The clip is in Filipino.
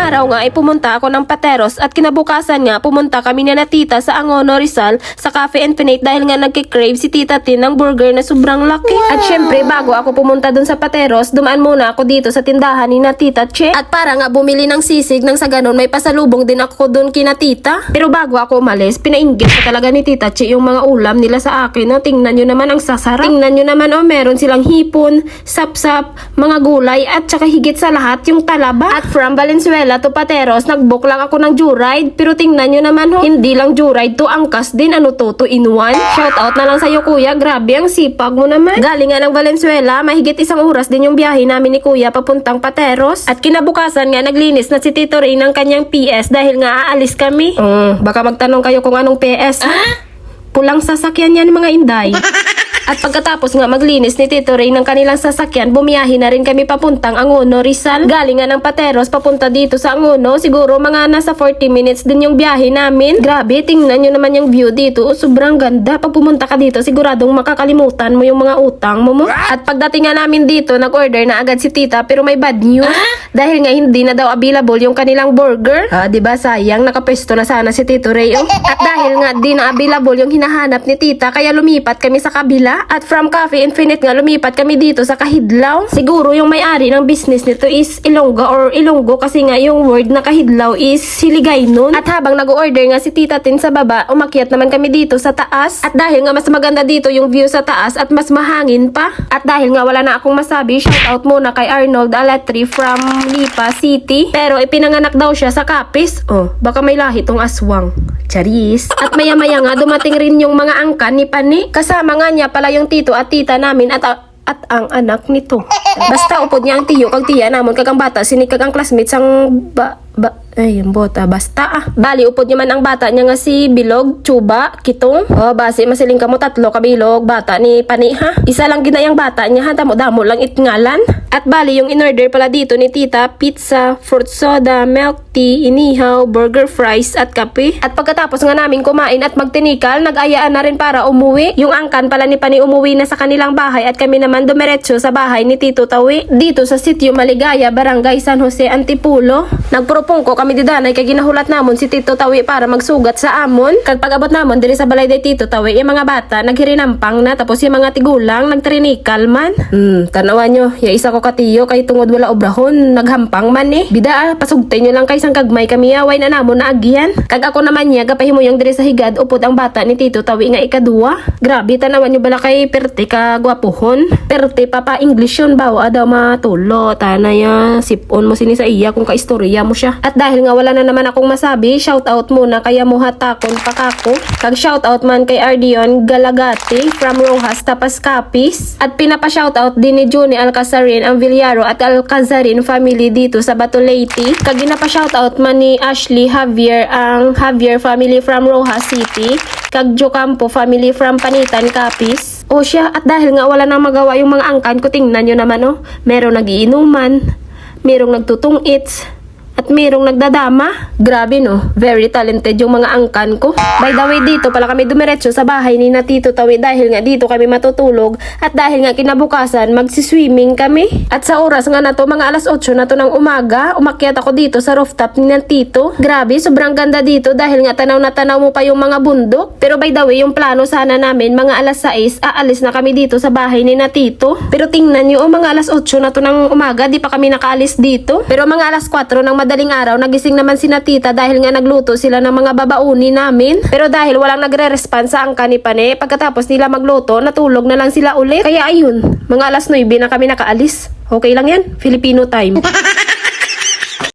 araw nga ay pumunta ako ng Pateros at kinabukasan nga pumunta kami na tita sa Angono Rizal sa Cafe Infinite dahil nga nagkikrave si Tita Tin ng burger na sobrang laki. Wow. At syempre bago ako pumunta dun sa Pateros, dumaan muna ako dito sa tindahan ni na Tita Che. At para nga bumili ng sisig nang sa ganun may pasalubong din ako dun kina Tita. Pero bago ako umalis, pinainggit ko talaga ni Tita Che yung mga ulam nila sa akin. No? Tingnan nyo naman ang sasarap. Tingnan nyo naman meron silang hipon, sapsap, mga gulay at saka higit sa lahat yung talaba. At from Valenzuela to Pateros, nag-book lang ako ng joyride. Pero tingnan nyo naman hindi lang joyride to, angkas din. Ano to, 2 in 1? Shout out na lang sa'yo kuya, grabe ang sipag mo naman. Galing nga ng Valenzuela, mahigit 1 oras din yung biyahe namin ni kuya papuntang Pateros. At kinabukasan nga naglinis na si Tito Ray ng kanyang PS dahil nga aalis kami. Baka magtanong kayo kung anong PS. Pulang sasakyan yan mga inday. At pagkatapos nga maglinis ni Tito Ray ng kanilang sasakyan, bumiyahe na rin kami papuntang Angono Rizal. Galing nga ng Pateros papunta dito sa Angono, siguro mga nasa 40 minutes din yung biyahe namin. Grabe, tingnan nyo naman yung view dito. Sobrang ganda. Pag pumunta ka dito, siguradong makakalimutan mo yung mga utang mo. At pagdating nga namin dito, nag-order na agad si Tita pero may bad news. Dahil nga hindi na daw available yung kanilang burger. Diba sayang, nakapwesto na sana si Tito Ray. At dahil nga di na available yung hinahanap ni Tita, kaya lumipat kami sa kabila. At from Cafe Infinite nga lumipat kami dito sa Kahidlaw. Siguro yung may-ari ng business nito is Ilongga or Ilonggo kasi nga yung word na Kahidlaw is Siligaynon. At habang nag-order nga si Tita Tin sa baba, umakyat naman kami dito sa taas. At dahil nga mas maganda dito yung view sa taas at mas mahangin pa. At dahil nga wala na akong masabi, shoutout muna kay Arnold Alatri from Lipa City. Pero ipinanganak daw siya sa Capiz. Baka may lahi tong aswang. Charis. At maya-maya nga dumating rin yung mga angkan ni Pani. Kasama nga niya pala yung tito at tita namin at ang anak nito. Basta upod niya ang tiyo kag tiya namon kag ang bata sinikag ang classmates ang yung bota, basta Bali, upod niya man ang bata niya nga si Bilog, Chuba, Kitong. Base, masiling ka mo 3 kabilog, bata ni Pani ha. Isa lang ginayang bata niya ha, damo-damo lang itngalan. At bali, yung in-order pala dito ni Tita, pizza, fruit soda, milk tea, inihaw, burger fries, at kape. At pagkatapos nga namin kumain at magtinikal, nag-ayaan na rin para umuwi. Yung angkan pala ni Pani umuwi na sa kanilang bahay at kami naman dumiretso sa bahay ni Tito Tawi. Dito sa sitio Maligaya, Barangay San Jose, Antipolo. Nagpropong ko kami didanay kay ginahulat namon si Tito Tawi para magsugat sa amon. Kag pag-abot namon diri sa balay day Tito Tawi, yung mga bata naghirinampang na tapos yung mga tigulang nagtrinikal man. Tanawan nyo, ya isa ko katiyo kay tungod wala obrahon, naghampang man Bida, pasugtay nyo lang kay sang kagmay kami away na namon na agyan. Kag ako naman niya gapahimo yung diri sa higad upod ang bata ni Tito Tawi nga ika-2. Grabe, tanawan nyo bala kay perte ka gwapuhon. Perte papa English yun bawa daw matulo. Tanaya sipon mo sini sa iya kung kaistorya mo siya. At dahil nga wala na naman akong masabi, shoutout muna kaya muhatakon pakako. Kag shoutout man kay Ardion Galagati from Rojas Tapas Capiz. At pinapa-shoutout din ni Juni Alcazarin ang Villaro at Alcazarin family dito sa Batuleti. Kag ginapa-shoutout man ni Ashley Javier ang Javier family from Rojas City. Kag Jocampo family from Panitan Capiz. Siya, at dahil nga wala nang magawa yung mga angkan ko, tingnan nyo naman merong nagiinuman, merong nagtutungits, at merong nagdadama. Grabe very talented yung mga angkan ko. By the way, dito pala kami dumiretso sa bahay ni na Tito Tawi dahil nga dito kami matutulog at dahil nga kinabukasan magsiswimming kami. At sa oras nga na to, mga alas 8 na to ng umaga, umakyat ako dito sa rooftop ni na Tito. Grabe, sobrang ganda dito dahil nga tanaw na tanaw mo pa yung mga bundok. Pero by the way, yung plano sana namin, mga alas 6, aalis na kami dito sa bahay ni na Tito. Pero tingnan nyo, mga alas 8 na to ng umaga, di pa kami nakaalis dito. Pero mga alas 4 ng madaling araw, nagising naman si na Tita dahil nga nagluto sila ng mga babauni namin. Pero dahil walang nagre-response sa angka ni Pane, pagkatapos nila magluto, natulog na lang sila ulit. Kaya ayun, mga alas 9 na kami nakaalis. Okay lang yan, Filipino time.